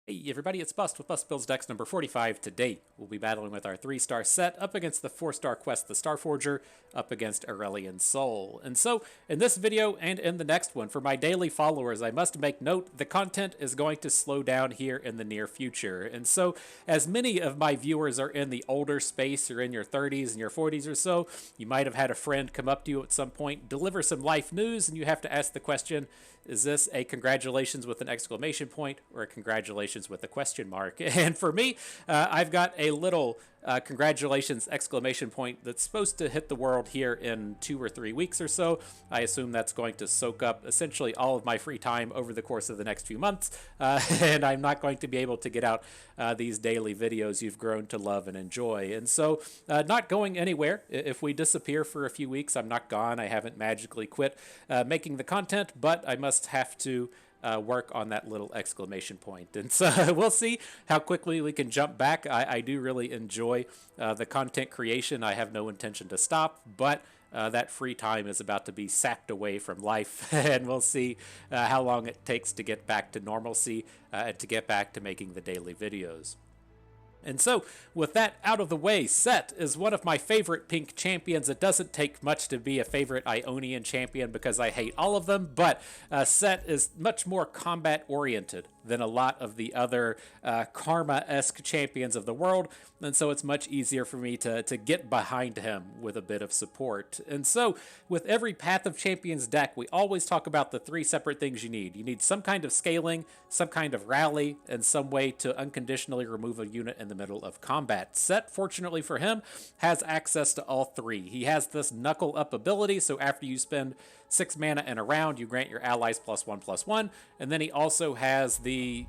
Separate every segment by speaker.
Speaker 1: Hey everybody, it's Bust with Bust Builds Decks number 45. Today, we'll be battling with our 3-star Sett up against the 4-star Quest the Starforger up against Aurelion Soul. And so, in this video and in the next one, for my daily followers, I must make note the content is going to slow down here in the near future. And so, as many of my viewers are in the older space, or in your 30s and your 40s or so, you might have had a friend come up to you at some point, deliver some life news, and you have to ask the question, is this a congratulations with an exclamation point or a congratulations with a question mark? And for me, I've got a little congratulations exclamation point that's supposed to hit the world here in 2 or 3 weeks or so. I assume that's going to soak up essentially all of my free time over the course of the next few months, and I'm not going to be able to get out these daily videos you've grown to love and enjoy. And so, not going anywhere. If we disappear for a few weeks, I'm not gone. I haven't magically quit making the content, but I must have to work on that little exclamation point. And so we'll see how quickly we can jump back. I do really enjoy the content creation. I have no intention to stop, but that free time is about to be sapped away from life, and we'll see how long it takes to get back to normalcy and to get back to making the daily videos. And so, with that out of the way, Sett is one of my favorite pink champions. It doesn't take much to be a favorite Ionian champion because I hate all of them, but Sett is much more combat-oriented than a lot of the other Karma-esque champions of the world, and so it's much easier for me to get behind him with a bit of support. And so, with every Path of Champions deck, we always talk about the 3 separate things you need. You need some kind of scaling, some kind of rally, and some way to unconditionally remove a unit in the middle of combat. Sett, fortunately for him, has access to all 3. He has this knuckle up ability, so after you spend 6 mana in a round, you grant your allies +1/+1, and then he also has the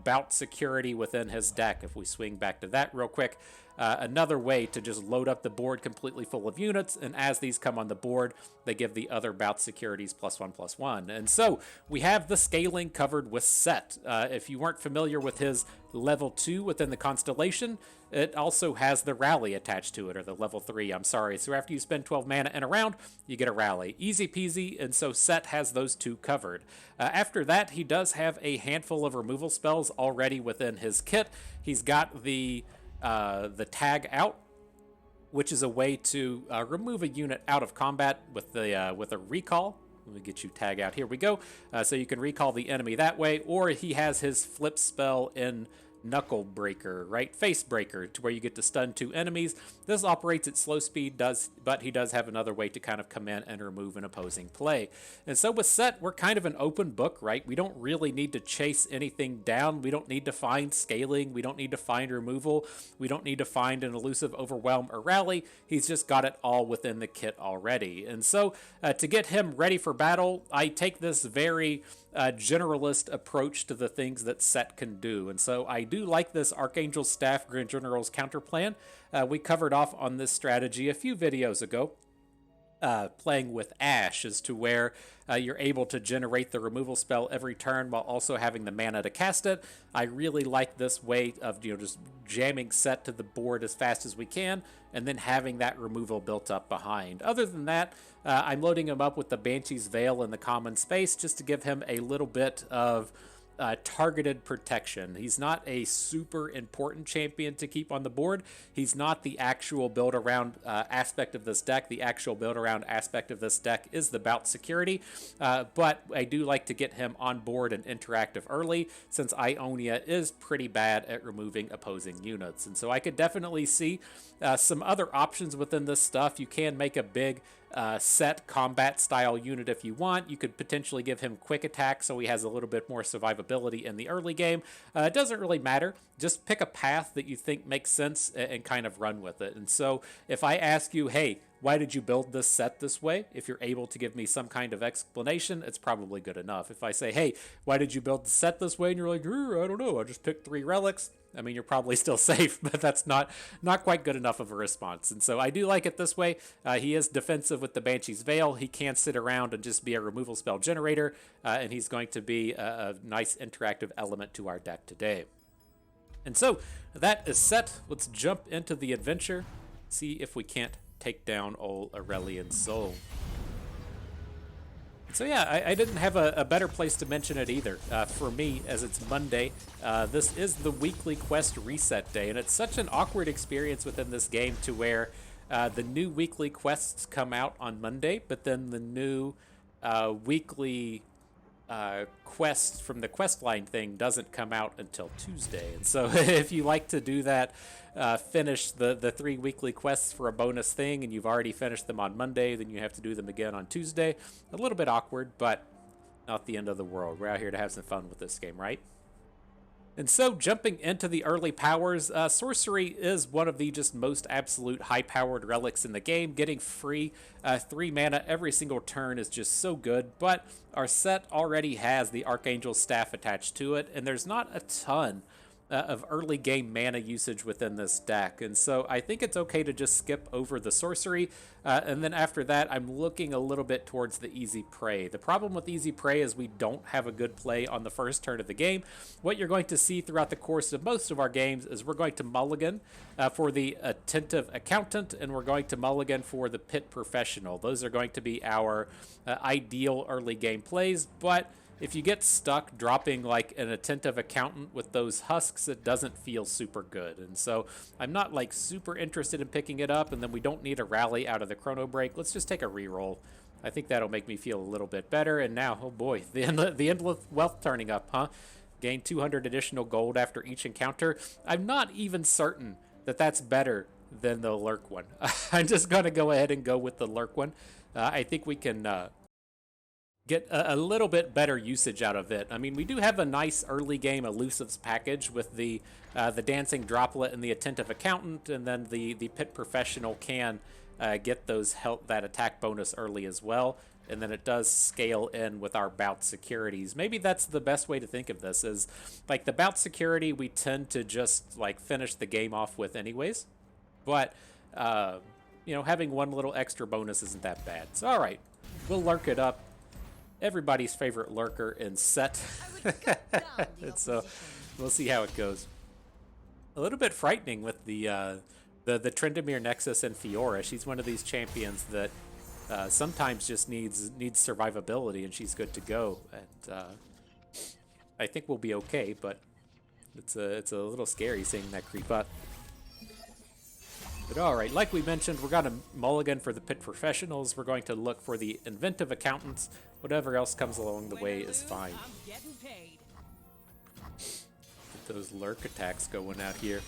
Speaker 1: bout security within his deck. If we swing back to that real quick, another way to just load up the board completely full of units, and as these come on the board, they give the other bout securities +1/+1. And so we have the scaling covered with Sett. If you weren't familiar with his level 2 within the constellation, it also has the rally attached to it, or the level 3, I'm sorry. So after you spend 12 mana in a round, you get a rally. Easy peasy, and so Sett has those 2 covered. After that, he does have a handful of removal spells already within his kit. He's got the tag out, which is a way to remove a unit out of combat with a recall. Let me get you tag out. Here we go. So you can recall the enemy that way, or he has his flip spell in Knuckle Breaker, right? Face Breaker, to where you get to stun 2 enemies. This operates at slow speed, but he does have another way to kind of come in and remove an opposing play. And so with Sett, we're kind of an open book, right? We don't really need to chase anything down. We don't need to find scaling. We don't need to find removal. We don't need to find an elusive overwhelm or rally. He's just got it all within the kit already. And so to get him ready for battle, I take this very generalist approach to the things that Sett can do. And so I do like this Archangel Staff Grand General's counter plan. We covered off on this strategy a few videos ago. Playing with Ash, as to where you're able to generate the removal spell every turn while also having the mana to cast it. I really like this way of just jamming Sett to the board as fast as we can, and then having that removal built up behind. Other than that, I'm loading him up with the Banshee's Veil in the common space just to give him a little bit of targeted protection. He's not a super important champion to keep on the board. He's not the actual build around aspect of this deck. The actual build around aspect of this deck is the bout security, but I do like to get him on board and interactive early, since Ionia is pretty bad at removing opposing units. And so I could definitely see some other options within this stuff. You can make a big Sett combat style unit if you want. You could potentially give him quick attack so he has a little bit more survivability in the early game. It doesn't really matter. Just pick a path that you think makes sense and kind of run with it. And so if I ask you, hey, why did you build this Sett this way? If you're able to give me some kind of explanation, it's probably good enough. If I say, hey, why did you build the Sett this way? And you're like, I don't know, I just picked 3 relics. I mean, you're probably still safe, but that's not quite good enough of a response. And so I do like it this way. He is defensive with the Banshee's Veil. He can sit around and just be a removal spell generator, and he's going to be a nice interactive element to our deck today. And so that is Sett. Let's jump into the adventure, see if we can't take down old Aurelion Soul. So yeah, I didn't have a better place to mention it either. For me, as it's Monday, this is the weekly quest reset day, and it's such an awkward experience within this game to where the new weekly quests come out on Monday, but then the new weekly quest from the quest line thing doesn't come out until Tuesday. And so if you like to do that, finish the 3 weekly quests for a bonus thing and you've already finished them on Monday, then you have to do them again on Tuesday. A little bit awkward, but not the end of the world. We're out here to have some fun with this game, right? And so, jumping into the early powers, Sorcery is one of the just most absolute high-powered relics in the game. Getting free 3 mana every single turn is just so good, but our set already has the Archangel Staff attached to it, and there's not a ton of early game mana usage within this deck. And so I think it's okay to just skip over the sorcery. And then after that, I'm looking a little bit towards the easy prey. The problem with easy prey is we don't have a good play on the first turn of the game. What you're going to see throughout the course of most of our games is we're going to mulligan for the Attentive Accountant, and we're going to mulligan for the Pit Professional. Those are going to be our ideal early game plays, but if you get stuck dropping like an Attentive Accountant with those husks, it doesn't feel super good. And so I'm not like super interested in picking it up, and then we don't need a rally out of the Chrono Break. Let's just take a reroll. I think that'll make me feel a little bit better. And now, oh boy, the Endless Wealth turning up, huh? Gain 200 additional gold after each encounter. I'm not even certain that that's better than the Lurk one. I'm just going to go ahead and go with the Lurk one. I think we can get a little bit better usage out of it. I mean, we do have a nice early game elusives package with the Dancing Droplet and the Attentive Accountant, and then the Pit Professional can get that attack bonus early as well. And then it does scale in with our bout securities. Maybe that's the best way to think of this, is like the bout security we tend to just like finish the game off with anyways. But, you know, having one little extra bonus isn't that bad. So, all right, we'll lurk it up. Everybody's favorite lurker in Sett. And so we'll see how it goes. A little bit frightening with the Tryndamere Nexus and Fiora. She's one of these champions that sometimes just needs survivability, and she's good to go. And I think we'll be okay, but it's a little scary seeing that creep up. But all right, like we mentioned, we're going to mulligan for the Pit Professionals. We're going to look for the Inventive Accountants. Whatever else comes along the way is fine. Get those lurk attacks going out here.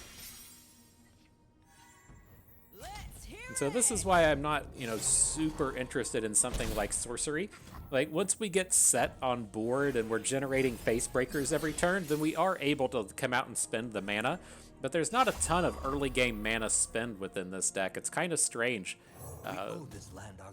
Speaker 1: And so this is why I'm not, you know, super interested in something like Sorcery. Like, once we get Sett on board and we're generating face breakers every turn, then we are able to come out and spend the mana. But there's not a ton of early game mana spend within this deck. It's kind of strange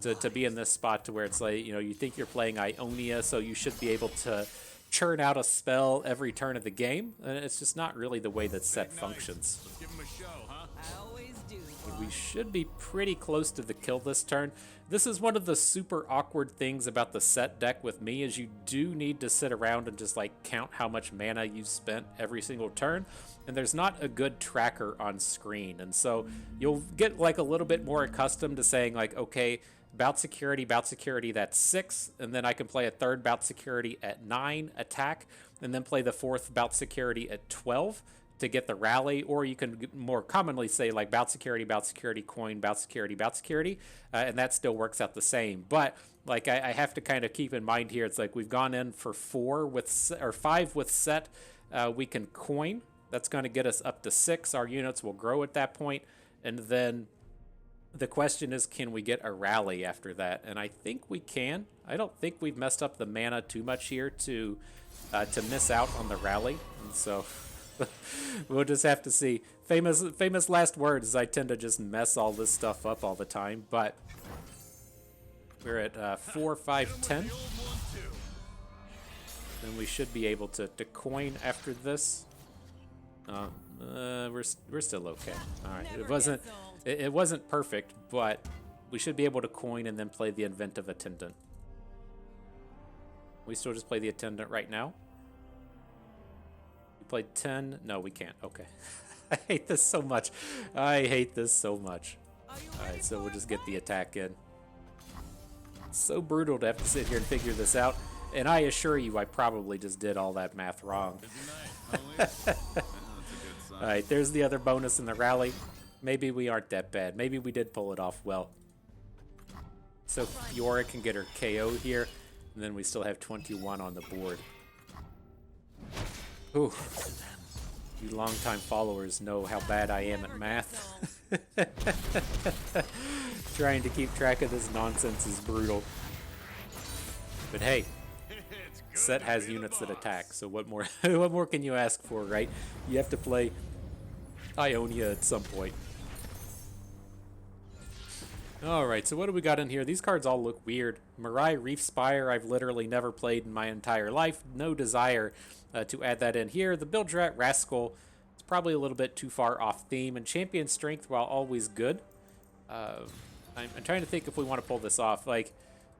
Speaker 1: to be in this spot to where it's like, you know, you think you're playing Ionia, so you should be able to churn out a spell every turn of the game. And it's just not really the way that Sett functions.
Speaker 2: Let's give him a show, huh?
Speaker 3: I always do.
Speaker 1: We should be pretty close to the kill this turn. This is one of the super awkward things about the Sett deck with me, is you do need to sit around and just like count how much mana you spent every single turn, and there's not a good tracker on screen. And so you'll get like a little bit more accustomed to saying like, okay, bout security, that's 6, and then I can play a third bout security at 9 attack, and then play the fourth bout security at 12 to get the rally. Or you can more commonly say like bout security, coin, bout security, and that still works out the same. But like I have to kind of keep in mind here, it's like we've gone in for 5 with Sett. We can coin. That's going to get us up to 6. Our units will grow at that point, and then the question is, can we get a rally after that? And I think we can. I don't think we've messed up the mana too much here to miss out on the rally, and so we'll just have to see. Famous last words. I tend to just mess all this stuff up all the time, but we're at 4, 5, 10. Then we should be able to coin after this. We're still okay. All right, it wasn't perfect, but we should be able to coin and then play the Inventive Attendant. We still just play the Attendant right now. We played 10. No, we can't. Okay. I hate this so much. All right, so we'll just get the attack in. so brutal to have to sit here and figure this out. And I assure you, I probably just did all that math wrong. Alright, there's the other bonus in the rally. Maybe we aren't that bad. Maybe we did pull it off well. So Fiora can get her KO here, and then we still have 21 on the board. Ooh. You longtime followers know how bad I am at math. Trying to keep track of this nonsense is brutal. But hey, Sett has units that attack, so what more what more can you ask for, right? You have to play Ionia at some point. Alright, so what do we got in here? These cards all look weird. Mirai Reef Spire, I've literally never played in my entire life. No desire to add that in here. The Bildrat Rascal, it's probably a little bit too far off theme. And Champion Strength, while always good, I'm trying to think if we want to pull this off. Like,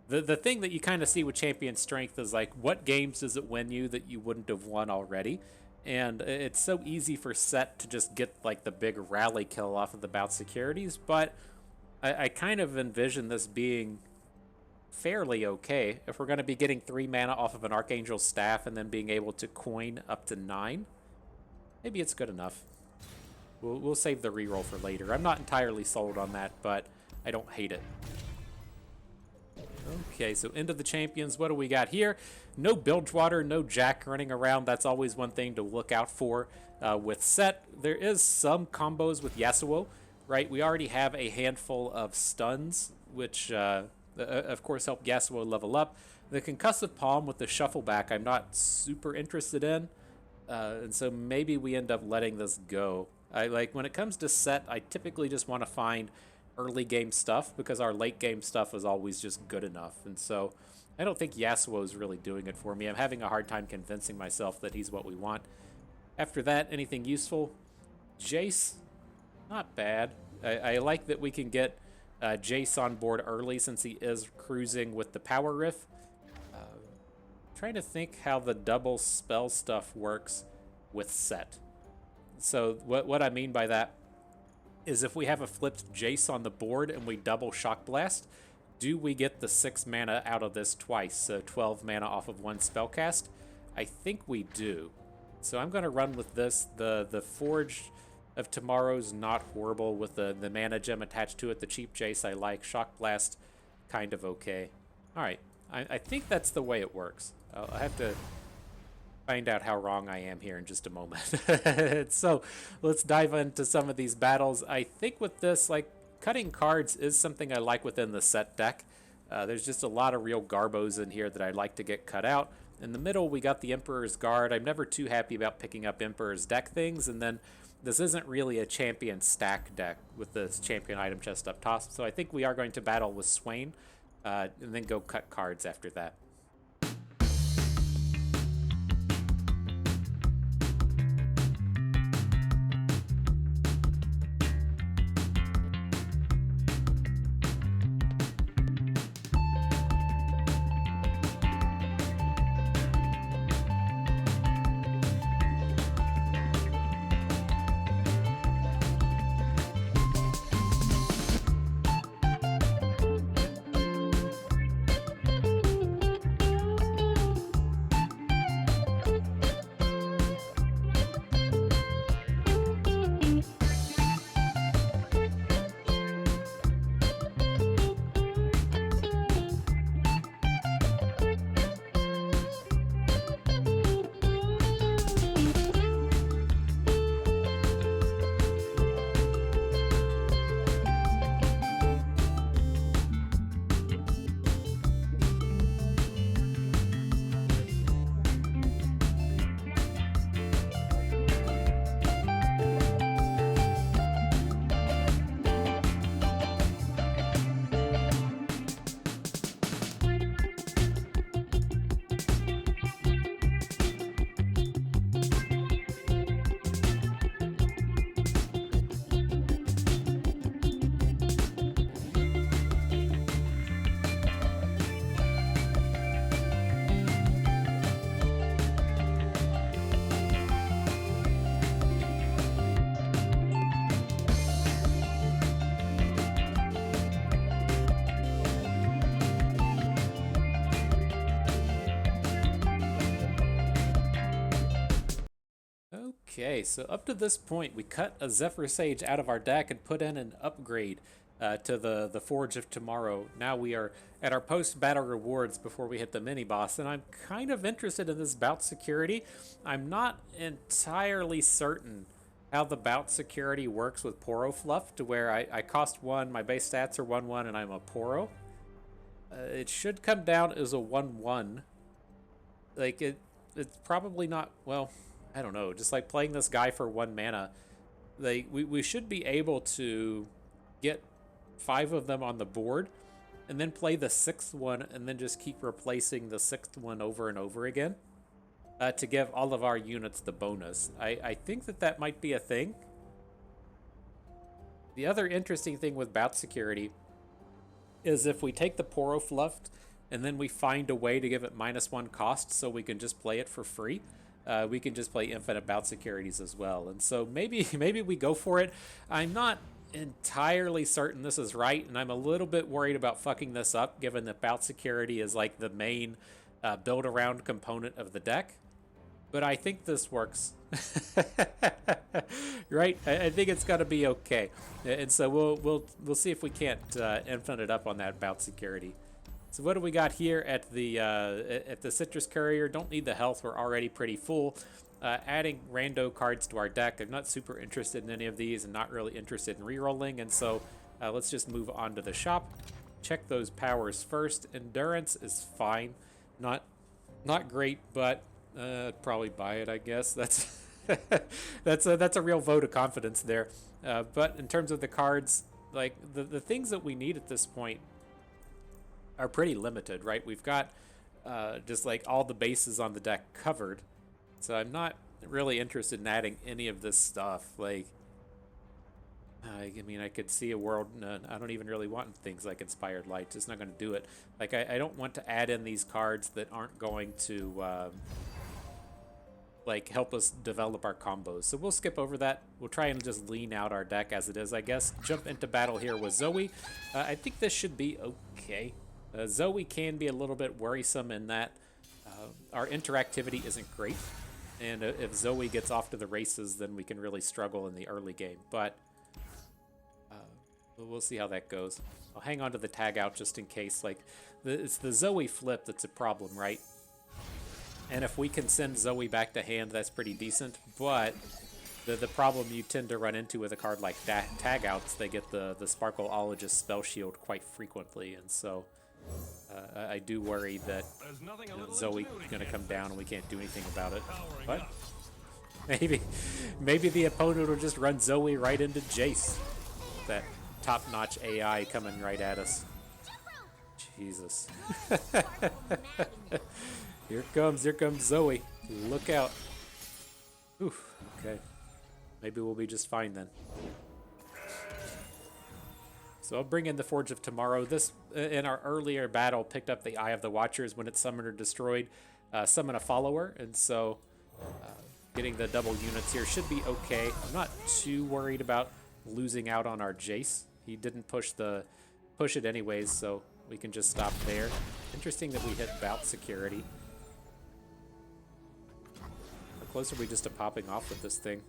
Speaker 1: the thing that you kind of see with Champion Strength is, like, what games does it win you that you wouldn't have won already? And it's so easy for Sett to just get, like, the big rally kill off of the bout securities, but I kind of envision this being fairly okay. If we're going to be getting 3 mana off of an Archangel Staff and then being able to coin up to 9, maybe it's good enough. We'll save the reroll for later. I'm not entirely sold on that, but I don't hate it. Okay, so end of the champions. What do we got here? No Bilgewater, no Jack running around. That's always one thing to look out for with Sett. There is some combos with Yasuo, right? We already have a handful of stuns, which of course help Yasuo level up. The Concussive Palm with the Shuffle Back I'm not super interested in, and so maybe we end up letting this go. When it comes to Sett, I typically just want to find early game stuff because our late game stuff is always just good enough, and so I don't think Yasuo is really doing it for me. I'm having a hard time convincing myself that he's what we want. After that, anything useful? Jace, not bad. I like that we can get Jace on board early since he is cruising with the Power Riff. Trying to think how the double spell stuff works with Sett. So what I mean by that is if we have a flipped Jace on the board and we double Shock Blast, do we get the 6 mana out of this twice, so 12 mana off of 1 spellcast? I think we do. So I'm going to run with this. The Forge of Tomorrow's not horrible with the mana gem attached to it. The cheap Jace I like. Shock Blast, kind of okay. Alright, I think that's the way it works. I'll have to find out how wrong I am here in just a moment. So let's dive into some of these battles. I think with this, like, cutting cards is something I like within the Sett deck. There's just a lot of real garbos in here that I'd like to get cut out. In the middle, we got the Emperor's Guard. I'm never too happy about picking up Emperor's deck things, and then this isn't really a champion stack deck with this champion item chest up top, so I think we are going to battle with Swain, and then go cut cards after that. Okay, so up to this point, we cut a Zephyr Sage out of our deck and put in an upgrade to the Forge of Tomorrow. Now we are at our post-battle rewards before we hit the mini-boss, and I'm kind of interested in this bout security. I'm not entirely certain how the bout security works with PORO fluff, to where I cost 1, my base stats are 1/1, and I'm a PORO. It should come down as a 1/1. Like, it's probably not, well, I don't know, just like playing this guy for 1 mana, like we should be able to get 5 of them on the board and then play the 6th one and then just keep replacing the 6th one over and over again to give all of our units the bonus. I think that might be a thing. The other interesting thing with bout security is if we take the PORO fluffed and then we find a way to give it -1 cost so we can just play it for free, we can just play infinite bout securities as well. And so maybe we go for it. I'm not entirely certain this is right, and I'm a little bit worried about fucking this up, given that bout security is like the main build around component of the deck. But I think this works. Right? I think it's got to be okay. And so we'll see if we can't infinite up on that bout security. So what do we got here at the Citrus Courier? Don't need the health, we're already pretty full. Adding rando cards to our deck. I'm not super interested in any of these and not really interested in rerolling, and so let's just move on to the shop. Check those powers first. Endurance is fine. Not great, but probably buy it, I guess. That's that's a real vote of confidence there. But in terms of the cards, like the things that we need at this point are pretty limited, right? We've got just like all the bases on the deck covered, so I'm not really interested in adding any of this stuff. Like, I mean, I could see a world, I don't even really want things like Inspired Light, just not going to do it. Like, I don't want to add in these cards that aren't going to like help us develop our combos. So we'll skip over that. We'll try and just lean out our deck as it is, I guess. Jump into battle here with Zoe. I think this should be okay. Zoe can be a little bit worrisome in that our interactivity isn't great, and if Zoe gets off to the races, then we can really struggle in the early game. But we'll see how that goes. I'll hang on to the tag out just in case. Like, it's the Zoe flip that's a problem, right? And if we can send Zoe back to hand, that's pretty decent. But the problem you tend to run into with a card like tag outs, they get the Sparkleologist spell shield quite frequently, and so I do worry that Zoe's gonna come down and we can't do anything about it. But maybe the opponent will just run Zoe right into Jace. That top-notch AI coming right at us. Jesus. Here comes Zoe. Look out. Oof, okay. Maybe we'll be just fine then. So I'll bring in the Forge of Tomorrow. This, in our earlier battle, picked up the Eye of the Watchers when it's summoned or destroyed. Summon a follower, and so getting the double units here should be okay. I'm not too worried about losing out on our Jace. He didn't push it anyways, so we can just stop there. Interesting that we hit bout security. How close are we just to popping off with this thing?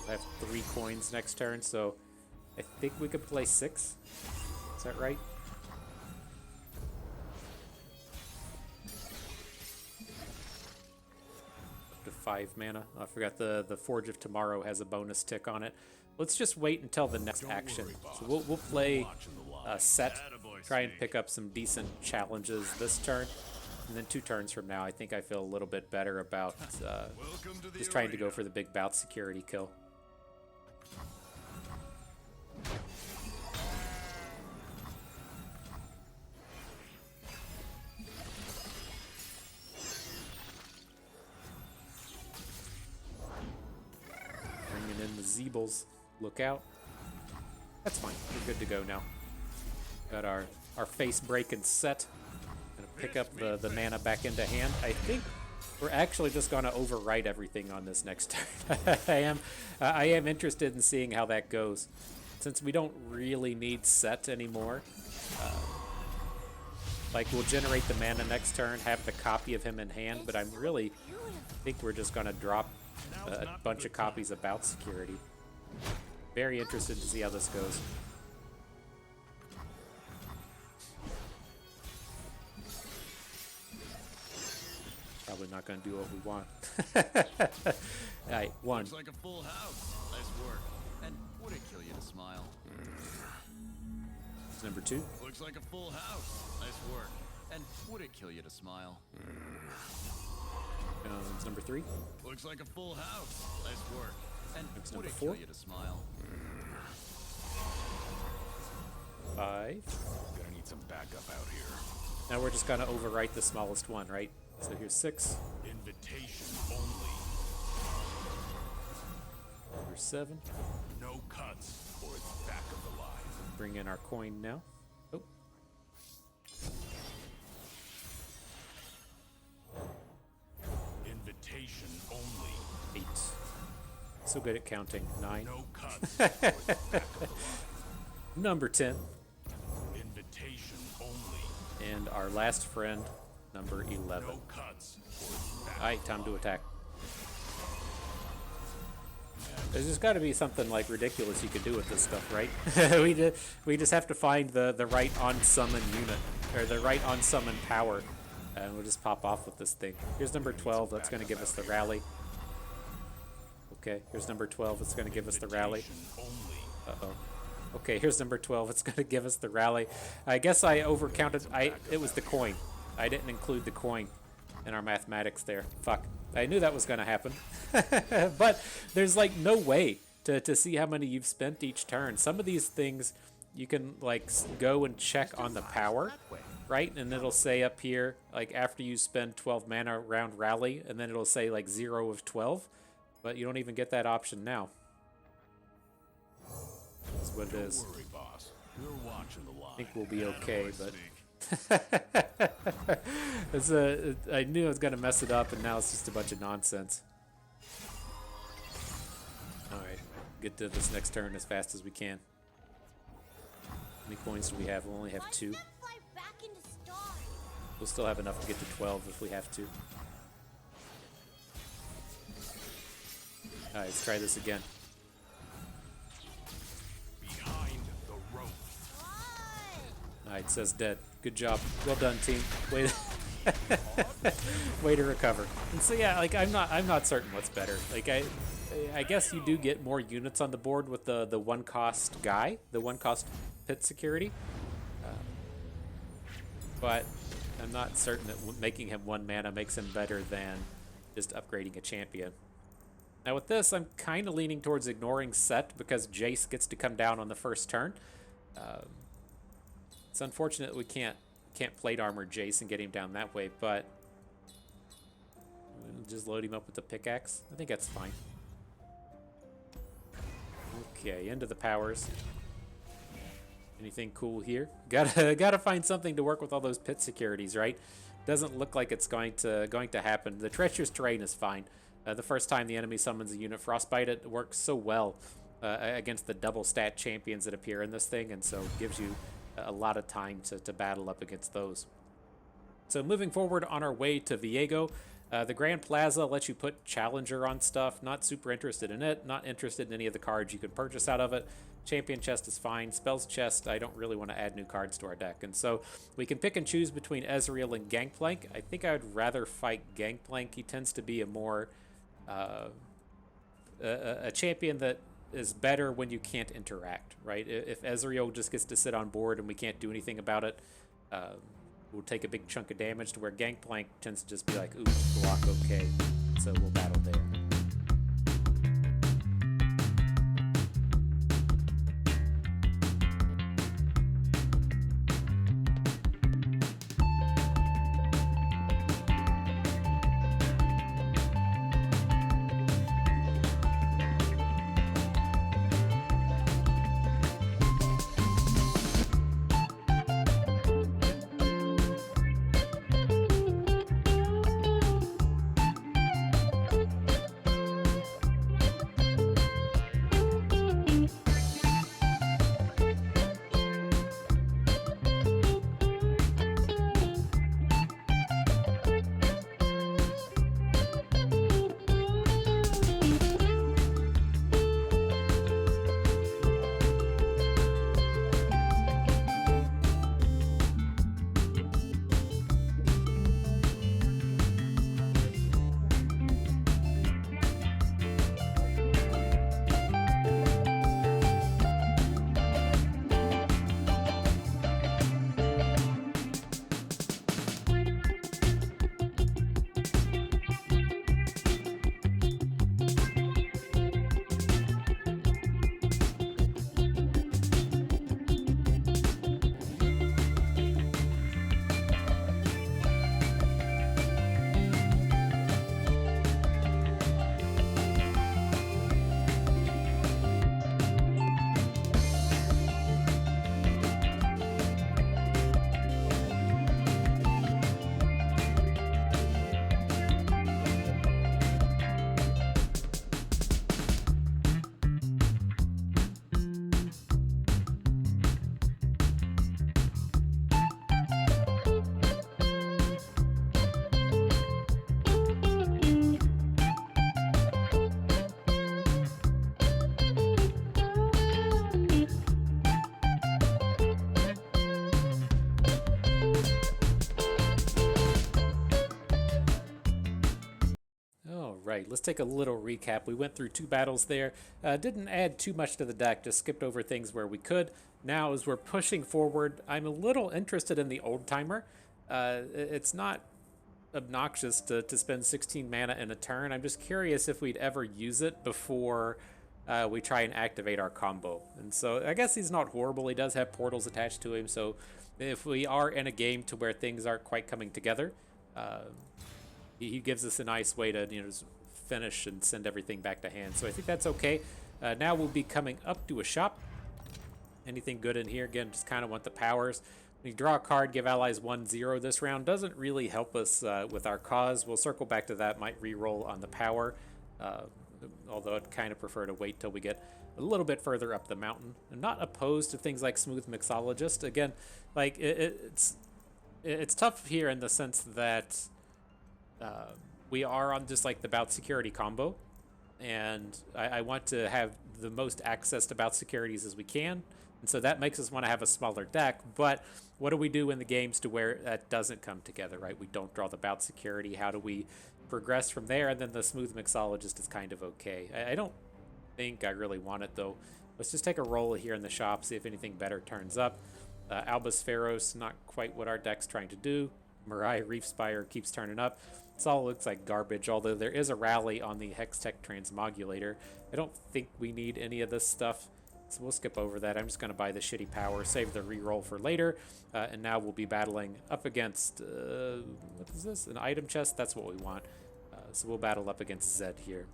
Speaker 1: I have 3 coins next turn, so I think we could play 6. Is that right? Up to 5 mana. Oh, I forgot the Forge of Tomorrow has a bonus tick on it. Let's just wait until the next action. So we'll play Sett, try and pick up some decent challenges this turn. And then 2 turns from now, I think I feel a little bit better about just trying to go for the big bout security kill. Bringing in the Zeebles. Look out. That's fine. We're good to go now. Got our face break and set. Gonna pick up the mana back into hand. I think we're actually just gonna overwrite everything on this next turn. I am interested in seeing how that goes. Since we don't really need Sett anymore, Like, we'll generate the mana next turn, have the copy of him in hand, but I'm really think we're just going to drop a bunch of copies of Bout Security. Very interested to see how this goes. Probably not going to do what we want. Alright, 1.
Speaker 2: Looks like a full house. Nice work. And would it kill you to smile?
Speaker 1: It's number 2.
Speaker 2: Looks like a full house. Nice work. And would it kill you to smile?
Speaker 1: It's number 3.
Speaker 2: Looks like a full house. Nice work. And
Speaker 1: It's
Speaker 2: would
Speaker 1: number
Speaker 2: it
Speaker 1: 4.
Speaker 2: kill you to smile?
Speaker 1: 5.
Speaker 3: Gonna need some backup out here.
Speaker 1: Now we're just going to overwrite the smallest one, right? So here's 6.
Speaker 3: Invitation only.
Speaker 1: Number 7.
Speaker 3: No cuts, or it's back of the line.
Speaker 1: Bring in our coin now. Oh.
Speaker 3: Invitation only.
Speaker 1: 8. So good at counting. 9.
Speaker 3: No cuts, or it's back of the line.
Speaker 1: Number 10.
Speaker 3: Invitation only.
Speaker 1: And our last friend, number 11.
Speaker 3: No cuts, or it's back.
Speaker 1: Alright, time to attack. There's just got to be something like ridiculous you could do with this stuff, right? we just have to find the right on-summon unit, or the right on-summon power, and we'll just pop off with this thing. Here's number 12, that's going to give us the rally. Okay, here's number 12, it's going to give us the rally. Uh-oh. Okay, here's number 12, it's going to give us the rally. I guess I overcounted, it was the coin. I didn't include the coin in our mathematics there. Fuck. I knew that was going to happen. But there's like no way to see how many you've spent each turn. Some of these things you can like go and check on the power, right? And it'll say up here, like after you spend 12 mana around rally, and then it'll say like 0 of 12. But you don't even get that option now. That's what it is.
Speaker 3: Don't worry, boss. We're watching the line.
Speaker 1: I think we'll be okay, but... I knew I was going to mess it up, and now it's just a bunch of nonsense. Alright, get to this next turn as fast as we can. How many coins do we have? We'll only have 2. We'll still have enough to get to 12 if we have to. Alright, let's try this again.
Speaker 3: Behind the rope.
Speaker 1: Alright, it says dead. Good job. Well done, team. Way to, way to recover. And so yeah, like I'm not certain what's better. Like I guess you do get more units on the board with the one cost guy, the one cost pit security. But I'm not certain that making him 1 mana makes him better than just upgrading a champion. Now with this, I'm kind of leaning towards ignoring Sett because Jace gets to come down on the first turn. It's unfortunate that we can't plate armor Jace and get him down that way, but we'll just load him up with the pickaxe. I think that's fine. Okay, into the powers. Anything cool here? Gotta find something to work with all those pit securities, right? Doesn't look like it's going to happen. The treacherous terrain is fine. The first time the enemy summons a unit Frostbite, it works so well against the double stat champions that appear in this thing, and so gives you a lot of time to battle up against those. So moving forward on our way to Viego, the Grand Plaza lets you put Challenger on stuff. Not super interested in it. Not interested in any of the cards you can purchase out of it. Champion chest is fine. Spells chest, I don't really want to add new cards to our deck. And so we can pick and choose between Ezreal and Gangplank. I think I would rather fight Gangplank. He tends to be a more a champion that is better when you can't interact, right? If Ezreal just gets to sit on board and we can't do anything about it, we'll take a big chunk of damage, to where Gangplank tends to just be like, ooh, block okay. So we'll battle there. right, let's take a little recap. We went through 2 battles there. Didn't add too much to the deck, just skipped over things where we could. Now, as we're pushing forward, I'm a little interested in the Old Timer. It's not obnoxious to spend 16 mana in a turn. I'm just curious if we'd ever use it before we try and activate our combo. And so I guess he's not horrible. He does have portals attached to him, so if we are in a game to where things aren't quite coming together, he gives us a nice way to just finish and send everything back to hand. So I think that's okay. Now we'll be coming up to a shop. Anything good in here? Again, just kind of want the powers. When you draw a card, give allies 1/0 this round. Doesn't really help us with our cause. We'll circle back to that. Might re-roll on the power. Although I'd kind of prefer to wait till we get a little bit further up the mountain. I'm not opposed to things like Smooth Mixologist. Again, like it's tough here in the sense that we are on just like the bout security combo, and I want to have the most access to bout securities as we can, and so that makes us want to have a smaller deck. But what do we do in the games to where that doesn't come together, right? We don't draw the bout security. How do we progress from there? And then the Smooth Mixologist is kind of okay. I don't think I really want it though. Let's just take a roll here in the shop, see if anything better turns up. Albus Pharos, not quite what our deck's trying to do. Mariah Reefspire keeps turning up. This all looks like garbage, although there is a rally on the Hextech Transmogulator. I don't think we need any of this stuff, so we'll skip over that. I'm just going to buy the shitty power, save the reroll for later, and now we'll be battling up against, what is this? An item chest? That's what we want. So we'll battle up against Sett here.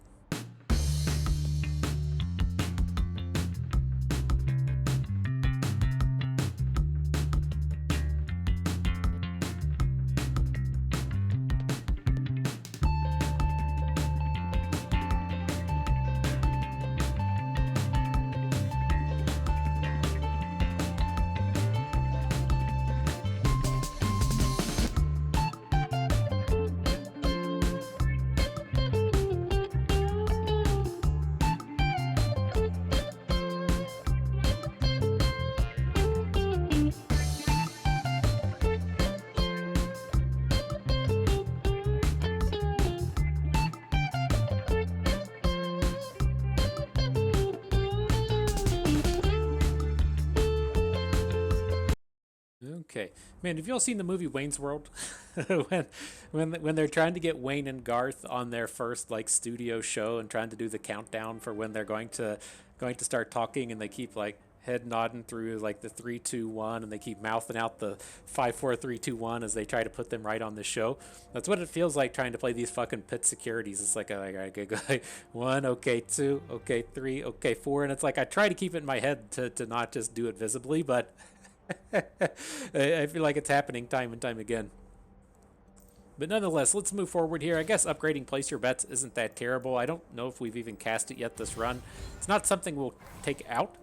Speaker 1: Okay, man, have you all seen the movie Wayne's World? when they're trying to get Wayne and Garth on their first like studio show and trying to do the countdown for when they're going to start talking, and they keep like head nodding through like the 3, 2, 1, and they keep mouthing out the 5, 4, 3, 2, 1 as they try to put them right on the show. That's what it feels like trying to play these fucking pit securities. It's like, okay, 1, okay, 2, okay, 3, okay, 4, and it's like I try to keep it in my head to not just do it visibly, but I feel like it's happening time and time again. But nonetheless, let's move forward here. I guess upgrading Place Your Bets isn't that terrible. I don't know if we've even cast it yet this run. It's not something we'll take out,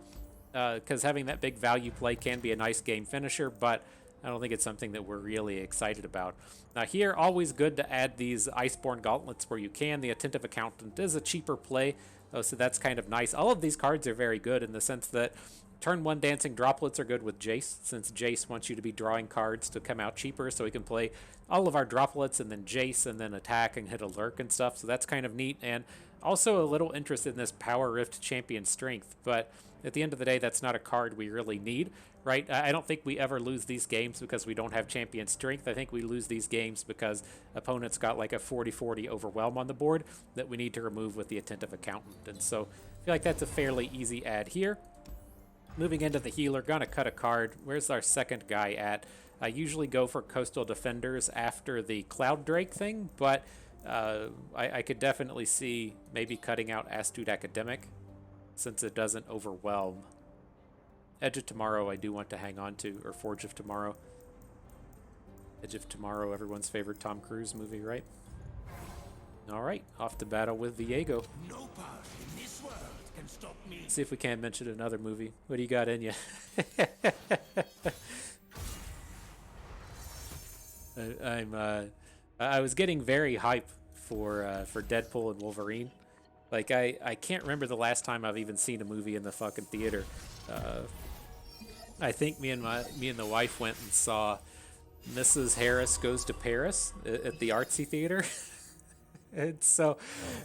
Speaker 1: because having that big value play can be a nice game finisher, but I don't think it's something that we're really excited about. Now here, always good to add these Iceborne Gauntlets where you can. The Attentive Accountant is a cheaper play, so that's kind of nice. All of these cards are very good in the sense that Turn 1 Dancing Droplets are good with Jace, since Jace wants you to be drawing cards to come out cheaper, so we can play all of our Droplets and then Jace and then attack and hit a lurk and stuff, so that's kind of neat. And also a little interested in this Power Rift Champion Strength, but at the end of the day, that's not a card we really need, right? I don't think we ever lose these games because we don't have Champion Strength. I think we lose these games because opponents got like a 40-40 Overwhelm on the board that we need to remove with the Attentive Accountant. And so I feel like that's a fairly easy add here. Moving into the healer, gonna cut a card. Where's our second guy at? I usually go for Coastal Defenders after the Cloud Drake thing, but I could definitely see maybe cutting out Astute Academic since it doesn't overwhelm. Edge of Tomorrow I do want to hang on to, or Forge of Tomorrow. Edge of Tomorrow, everyone's favorite Tom Cruise movie, right? Alright, off to battle with Viego.
Speaker 3: No power in this world can stop me.
Speaker 1: See if we can't mention another movie. What do you got in you? I was getting very hype for Deadpool and Wolverine. Like I can't remember the last time I've even seen a movie in the fucking theater. I think me and the wife went and saw Mrs. Harris Goes to Paris at the Artsy Theater. It's so,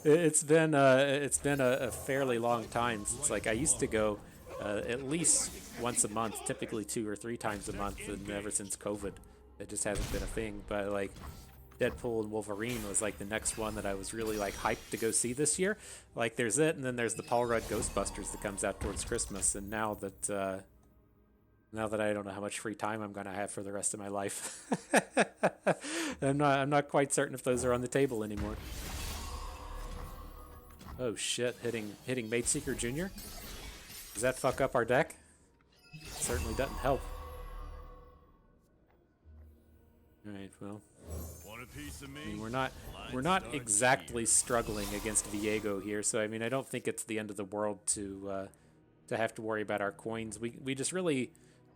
Speaker 1: it's been a fairly long time since like I used to go at least once a month, typically 2 or 3 times a month, and ever since COVID, it just hasn't been a thing. But like Deadpool and Wolverine was like the next one that I was really like hyped to go see this year. Like there's it, and then there's the Paul Rudd Ghostbusters that comes out towards Christmas, and now that I don't know how much free time I'm gonna have for the rest of my life, I'm not quite certain if those are on the table anymore. Oh shit! Hitting Maidseeker Jr. Does that fuck up our deck? It certainly doesn't help. All right, well. I mean, we're not exactly struggling against Viego here, so I mean I don't think it's the end of the world to have to worry about our coins. We just really,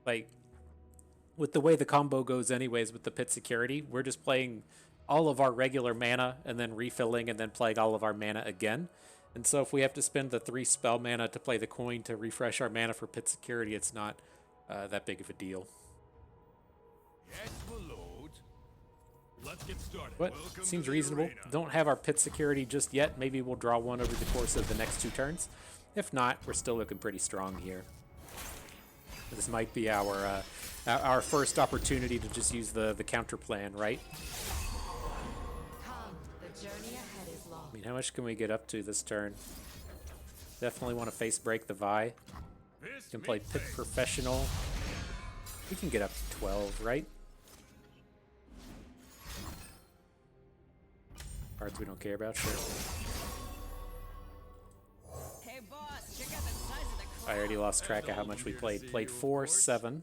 Speaker 1: like, with the way the combo goes anyways with the pit security, we're just playing all of our regular mana and then refilling and then playing all of our mana again. And so if we have to spend the 3 spell mana to play the coin to refresh our mana for pit security, it's not that big of a deal.
Speaker 2: Let's get started.
Speaker 1: But seems reasonable. Don't have our pit security just yet. Maybe we'll draw one over the course of the next 2 turns. If not, we're still looking pretty strong here. This might be our first opportunity to just use the counter plan, right?
Speaker 4: Come, the journey ahead is long.
Speaker 1: I mean, how much can we get up to this turn? Definitely want to face break the Vi. Can play Pit Professional. We can get up to 12, right? Cards we don't care about, sure.
Speaker 4: Hey boss, check out the size of the crowd.
Speaker 1: I already lost track of how much we played. Played 4, 7.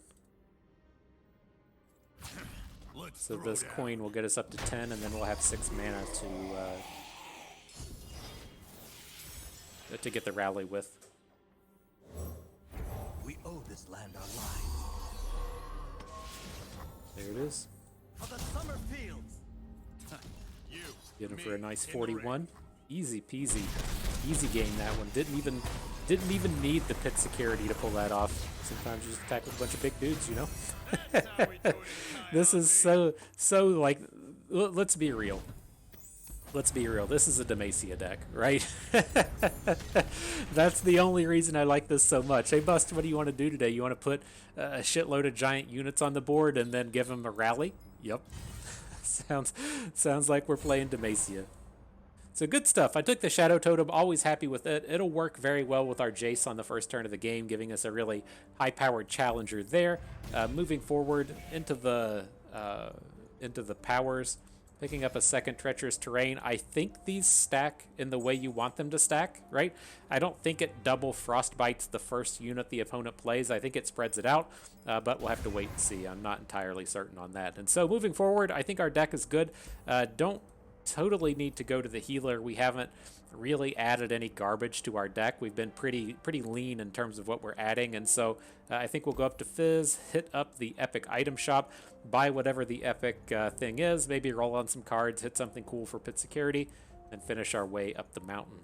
Speaker 1: So this coin will get us up to 10, and then we'll have 6 mana to get the rally with.
Speaker 3: We owe this land our lives.
Speaker 1: There it is.
Speaker 3: For the summer fields.
Speaker 1: Get him for a nice 41. Easy peasy. Easy game, that one. Didn't even need the pit security to pull that off. Sometimes you just attack with a bunch of big dudes, you know? This is so like, let's be real. Let's be real. This is a Demacia deck, right? That's the only reason I like this so much. Hey, Bust, what do you want to do today? You want to put a shitload of giant units on the board and then give them a rally? Yep. Sounds like we're playing Demacia. So good stuff. I took the Shadow Totem, always happy with it. It'll work very well with our Jace on the first turn of the game, giving us a really high-powered challenger there. Moving forward into the powers, picking up a second Treacherous Terrain. I think these stack in the way you want them to stack, right? I don't think it double Frostbites the first unit the opponent plays. I think it spreads it out, but we'll have to wait and see. I'm not entirely certain on that. And so moving forward, I think our deck is good. Don't totally need to go to the healer. We haven't really added any garbage to our deck. We've been pretty lean in terms of what we're adding, and so I think we'll go up to Fizz, hit up the epic item shop, buy whatever the epic thing is, maybe roll on some cards, hit something cool for pit security, and finish our way up the mountain.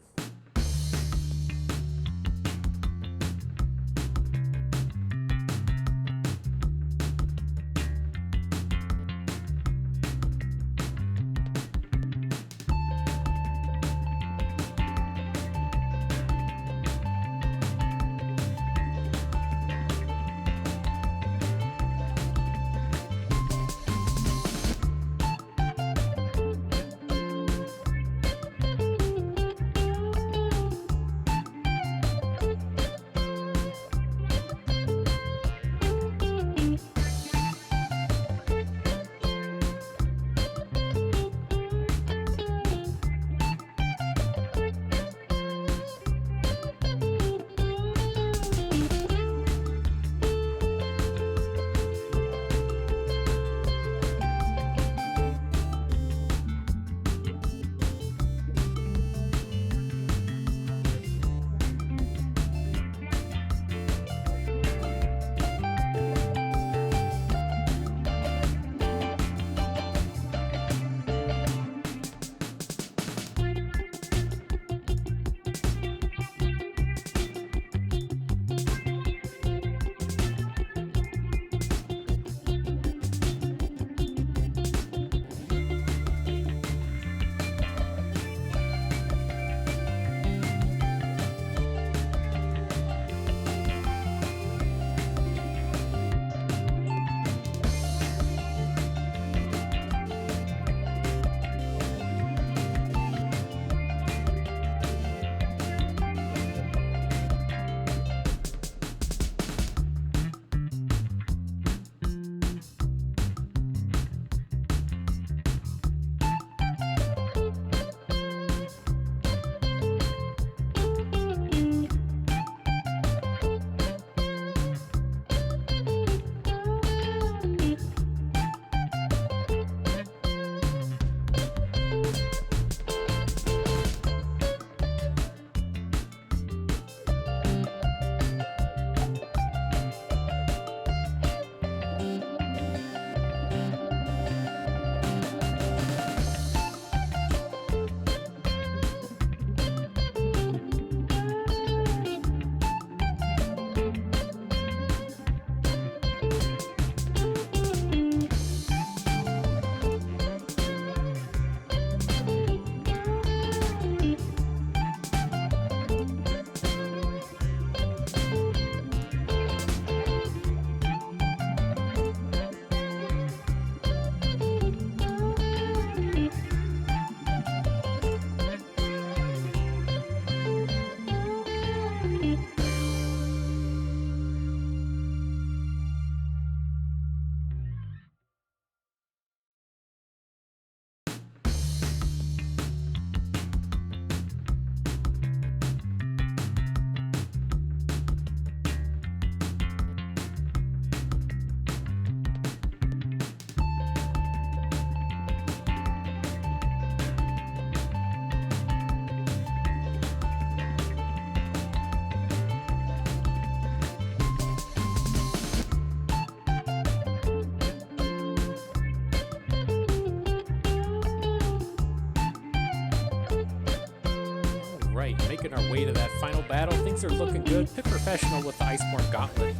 Speaker 1: Alright, making our way to that final battle. Things are looking good. Pit Professional with the Iceborne Gauntlet.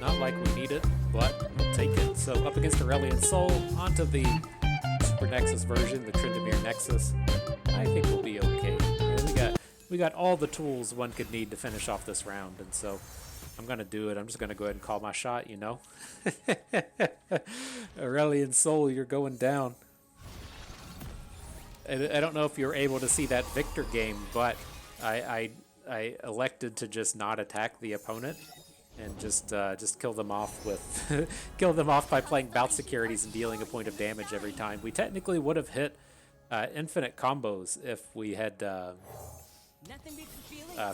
Speaker 1: Not like we need it, but we'll take it. So up against Aurelion Soul, onto the Super Nexus version, the Tryndamere Nexus. I think we'll be okay. We got all the tools one could need to finish off this round, and so I'm gonna do it. I'm just gonna go ahead and call my shot, you know. Aurelion Soul, you're going down. I don't know if you were able to see that Victor game, but I elected to just not attack the opponent and just kill them off with kill them off by playing bout securities and dealing a point of damage every time. We technically would have hit infinite combos if we had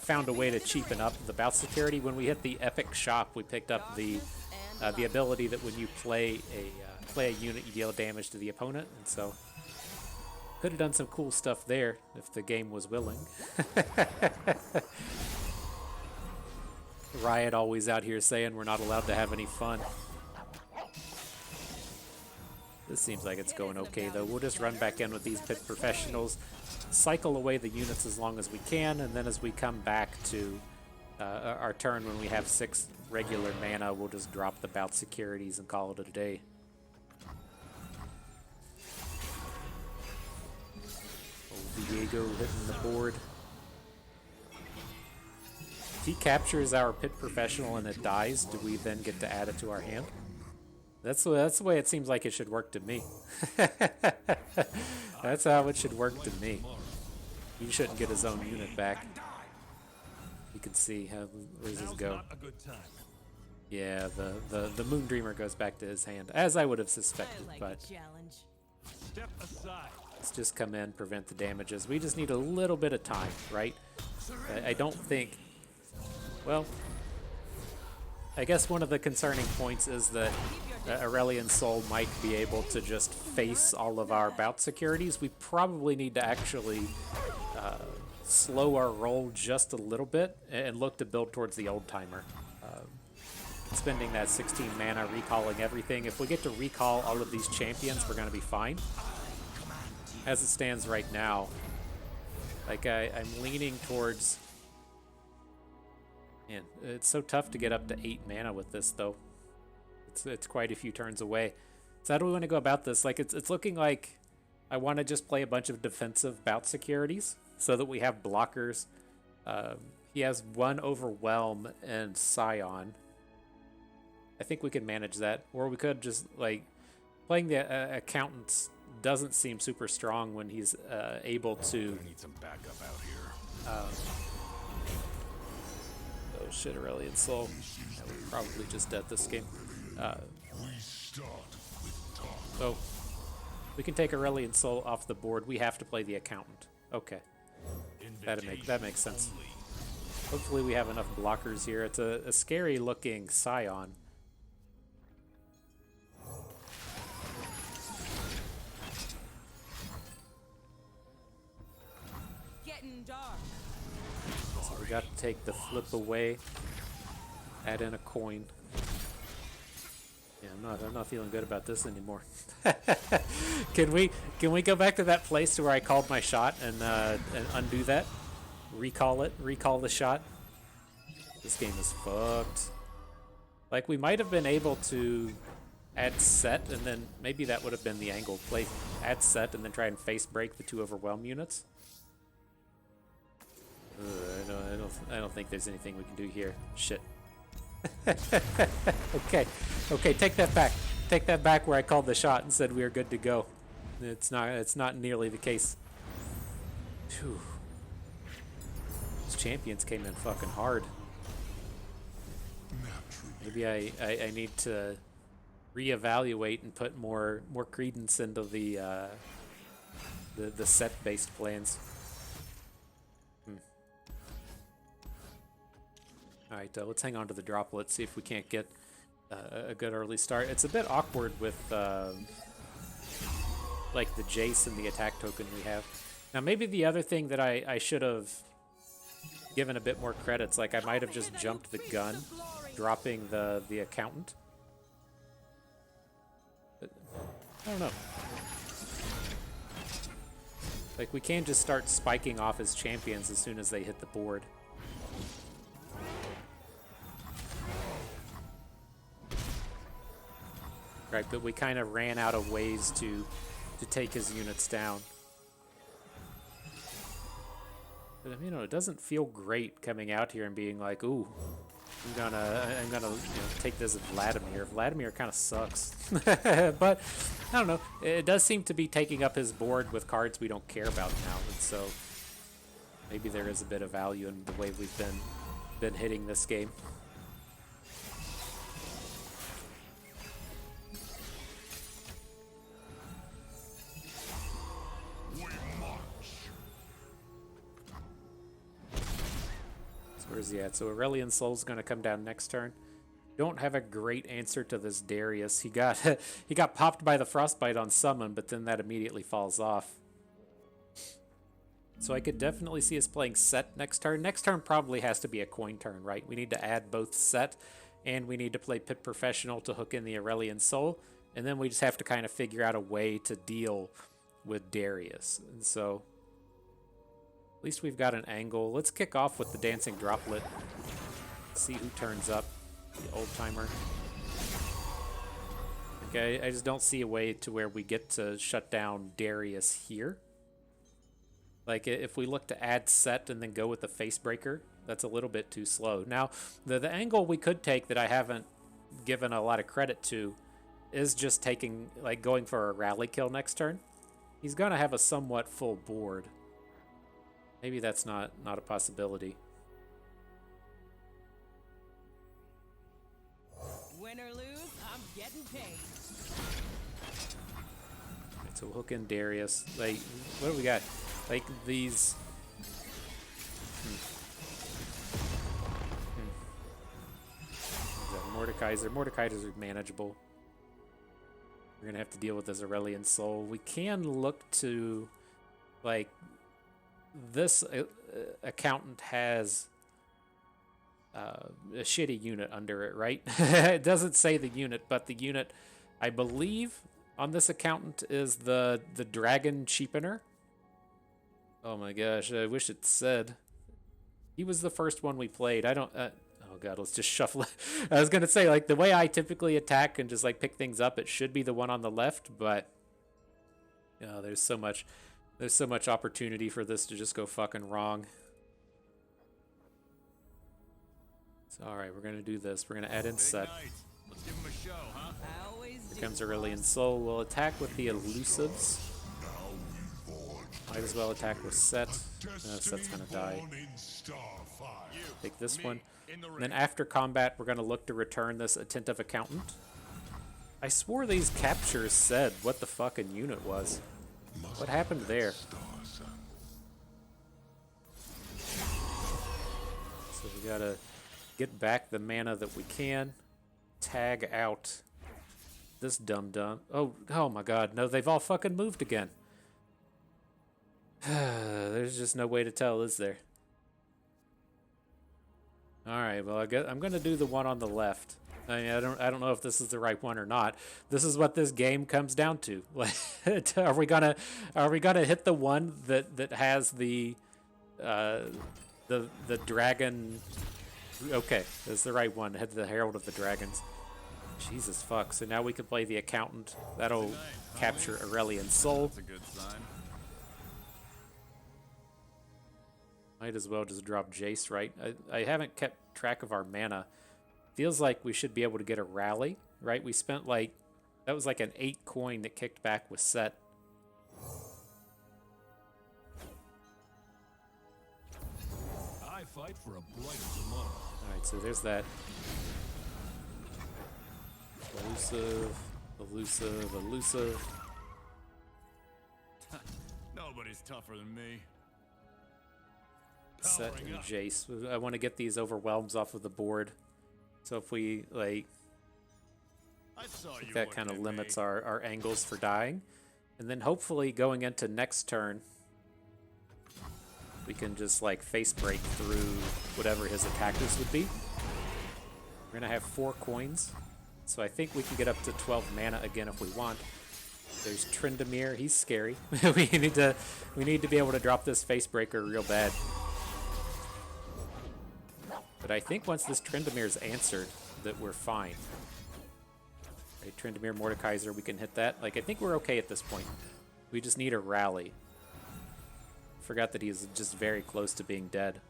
Speaker 1: found a way to cheapen up the bout security. When we hit the epic shop, we picked up the ability that when you play a unit, you deal damage to the opponent, and so could have done some cool stuff there if the game was willing. Riot always out here saying we're not allowed to have any fun. This seems like it's going okay though. We'll just run back in with these Pit Professionals, cycle away the units as long as we can, and then as we come back to our turn when we have 6 regular mana, we'll just drop the bout securities and call it a day. Viego hitting the board. If he captures our Pit Professional and it dies, do we then get to add it to our hand? That's the way it seems like it should work to me. That's how it should work to me. He shouldn't get his own unit back. You can see how where's this go? Yeah, the Moondreamer goes back to his hand, as I would have suspected, but
Speaker 2: Step aside.
Speaker 1: let's just come in, prevent the damages. We just need a little bit of time, right? I don't think... Well, I guess one of the concerning points is that Aurelion Soul might be able to just face all of our bout securities. We probably need to actually slow our roll just a little bit and look to build towards the old timer. Spending that 16 mana, recalling everything. If we get to recall all of these champions, we're going to be fine. As it stands right now, like I'm leaning towards... Man, it's so tough to get up to 8 mana with this, though. It's quite a few turns away. So how do we want to go about this? Like, it's looking like I want to just play a bunch of defensive bout securities so that we have blockers. He has 1 Overwhelm and Scion. I think we can manage that. Or we could just, like, playing the Accountants doesn't seem super strong when he's able to...
Speaker 2: I need some backup out here.
Speaker 1: Oh shit, Aurelion Soul. Yeah, we're probably just dead this game. So, we can take Aurelion Soul off the board. We have to play the Accountant. Okay. That makes sense. Hopefully we have enough blockers here. It's a scary looking Scion.
Speaker 4: Getting dark.
Speaker 1: So we got to take the flip away. Add in a coin. Yeah, I'm not feeling good about this anymore. Can we go back to that place where I called my shot and undo that? Recall it. Recall the shot. This game is fucked. Like, we might have been able to add Sett, and then maybe that would have been the angle. Play add Sett and then try and face break the 2 Overwhelm units. I don't think there's anything we can do here. Shit. Okay, take that back. Take that back where I called the shot and said we are good to go. It's not nearly the case. Phew. These champions came in fucking hard. Maybe I need to reevaluate and put more credence into the set-based plans. Alright, let's hang on to the droplet, see if we can't get a good early start. It's a bit awkward with like the Jace and the attack token we have. Now maybe the other thing that I should have given a bit more credits, like I might have just jumped the gun, dropping the Accountant. But, I don't know. Like, we can't just start spiking off his champions as soon as they hit the board. Right, but we kind of ran out of ways to take his units down. But I mean, it doesn't feel great coming out here and being like, "Ooh, I'm gonna take this as Vladimir." Vladimir kind of sucks, but I don't know. It does seem to be taking up his board with cards we don't care about now, and so maybe there is a bit of value in the way we've been hitting this game. Where's he at? So Aurelion Soul's going to come down next turn. Don't have a great answer to this Darius. He got he got popped by the Frostbite on summon, but then that immediately falls off. So I could definitely see us playing Sett next turn. Next turn probably has to be a coin turn, right? We need to add both Sett and we need to play Pit Professional to hook in the Aurelion Soul. And then we just have to kind of figure out a way to deal with Darius. And so at least we've got an angle. Let's kick off with the Dancing Droplet. See who turns up. The old timer. Okay, I just don't see a way to where we get to shut down Darius here. Like, if we look to add Sett and then go with the Face Breaker, that's a little bit too slow. Now, the angle we could take that I haven't given a lot of credit to is just taking, like, going for a rally kill next turn. He's going to have a somewhat full board. Maybe that's not a possibility.
Speaker 4: Win or lose, I'm getting paid.
Speaker 1: Right, so we'll hook in Darius. Like, what do we got? Like these. Mordekaiser. Mordekaisers are manageable. We're gonna have to deal with this Aurelion Soul. We can look to, like, this accountant has a shitty unit under it, right? It doesn't say the unit, but the unit, I believe, on this accountant is the Dragon Cheapener. Oh my gosh, I wish it said. He was the first one we played. I don't... oh god, let's just shuffle it. I was gonna say, like, the way I typically attack and just, like, pick things up, it should be the one on the left, but... there's so much opportunity for this to just go fucking wrong. So, alright, we're gonna do this. We're gonna add in Sett.
Speaker 2: Let's give him a show, huh?
Speaker 1: Here comes Aurelion Soul. We'll attack with the Elusives. Might as well attack with Sett. Sett's gonna die. Take this one. And then after combat, we're gonna look to return this Attentive Accountant. I swore these captures said what the fucking unit was. What happened there? So we gotta get back the mana that we can. Tag out this dum-dum. Oh my god, no, they've all fucking moved again. There's just no way to tell, is there? Alright, well, I guess I'm gonna do the one on the left. I mean, I don't know if this is the right one or not. This is what this game comes down to. Are we gonna hit the one that has the dragon? Okay, that's the right one. Hit the Herald of the Dragons. Jesus fuck. So now we can play the Accountant. That'll capture Aurelion Soul.
Speaker 2: That's a good sign.
Speaker 1: Might as well just drop Jace, right? I haven't kept track of our mana. Feels like we should be able to get a rally, right? We spent like, that was like an 8 coin that kicked back with Sett.
Speaker 3: I fight for a brighter tomorrow.
Speaker 1: Alright, so there's that. Elusive, elusive, elusive.
Speaker 2: Nobody's tougher than me.
Speaker 1: Sett and Jace. I want to get these overwhelms off of the board. So if we, like, that kind of limits our angles for dying. And then hopefully going into next turn, we can just, like, face break through whatever his attackers would be. We're going to have 4 coins. So I think we can get up to 12 mana again if we want. There's Tryndamere. He's scary. we need to be able to drop this face breaker real bad. But I think once this Tryndamere's answered, that we're fine. Right, Tryndamere, Mordekaiser, we can hit that. Like, I think we're okay at this point. We just need a rally. Forgot that he's just very close to being dead.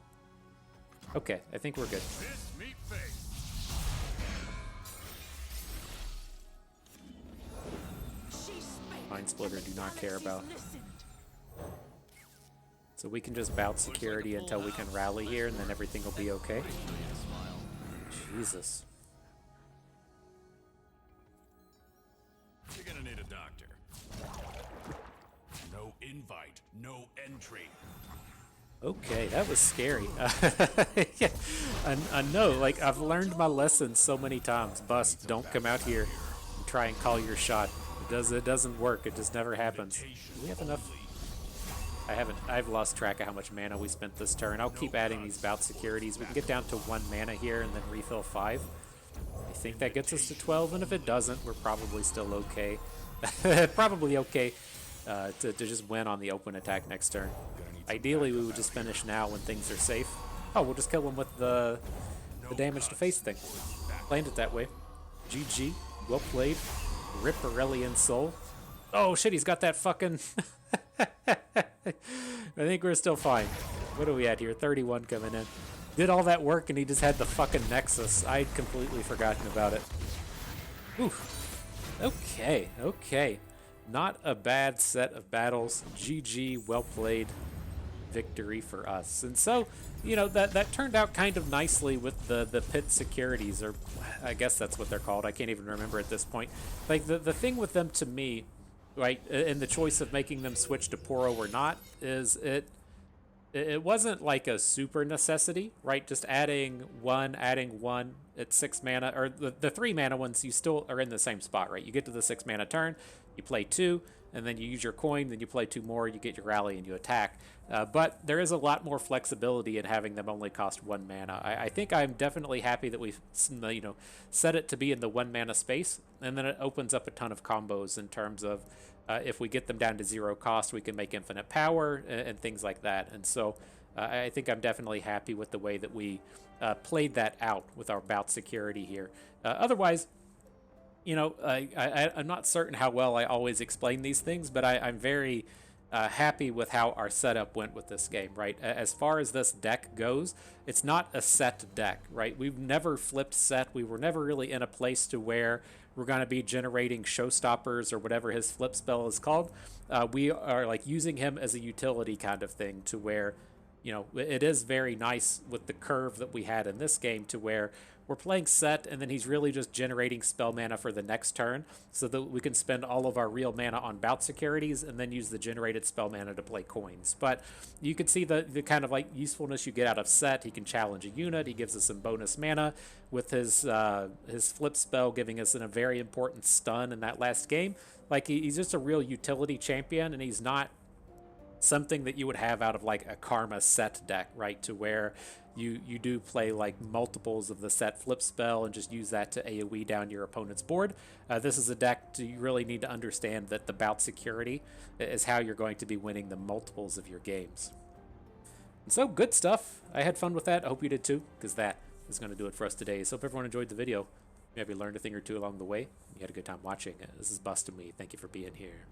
Speaker 1: Okay, I think we're good.
Speaker 3: This meat face.
Speaker 1: Mind Splitter do not care about. So we can just bout security until we can rally here, and then everything will be okay. Jesus.
Speaker 3: You're gonna need a doctor. No invite, no entry.
Speaker 1: Okay, that was scary. Yeah, I know, like, I've learned my lesson so many times. Bust, don't come out here and try and call your shot. It doesn't work. It just never happens. Do we have enough? I've lost track of how much mana we spent this turn. I'll keep adding these bout securities. We can get down to 1 mana here and then refill 5. I think that gets us to 12, and if it doesn't, we're probably still okay. Probably okay to just win on the open attack next turn. Ideally, we would just finish now when things are safe. Oh, we'll just kill him with the damage to face thing. Planned it that way. GG. Well played. Rip Aurelion Soul. Oh shit, he's got that fucking... I think we're still fine. What are we at here? 31 coming in. Did all that work and he just had the fucking Nexus. I'd completely forgotten about it. Oof. Okay, okay. Not a bad set of battles. GG, well played. Victory for us. And so, you know, that turned out kind of nicely with the pit securities, or I guess that's what they're called. I can't even remember at this point. Like, the thing with them to me, right, and the choice of making them switch to PORO or not, is it wasn't like a super necessity, right? Just adding one at 6 mana, or the 3 mana ones, you still are in the same spot, right? You get to the 6 mana turn, you play 2, and then you use your coin, then you play 2 more, you get your rally, and you attack. But there is a lot more flexibility in having them only cost 1 mana. I think I'm definitely happy that we've, you know, set it to be in the 1 mana space, and then it opens up a ton of combos in terms of if we get them down to 0 cost, we can make infinite power and things like that. And so I think I'm definitely happy with the way that we played that out with our bout security here. Otherwise, you know, I'm not certain how well I always explain these things, but I'm very happy with how our setup went with this game, right? As far as this deck goes, it's not a Sett deck, right? We've never flipped Sett. We were never really in a place to where we're going to be generating showstoppers or whatever his flip spell is called. We are like using him as a utility kind of thing, to where, you know, it is very nice with the curve that we had in this game, to where we're playing Sett and then he's really just generating spell mana for the next turn, so that we can spend all of our real mana on bout securities and then use the generated spell mana to play coins. But you can see the kind of like usefulness you get out of Sett. He can challenge a unit. He gives us some bonus mana with his flip spell, giving us a very important stun in that last game. Like, he's just a real utility champion, and he's not something that you would have out of like a Karma Sett deck, right? To where you do play like multiples of the Sett flip spell and just use that to AoE down your opponent's board. This is a deck you really need to understand that the bout security is how you're going to be winning the multiples of your games. And so, good stuff. I had fun with that. I hope you did too, because that is going to do it for us today. So hope everyone enjoyed the video. Maybe you learned a thing or two along the way. You had a good time watching. This is Bust and me. Thank you for being here.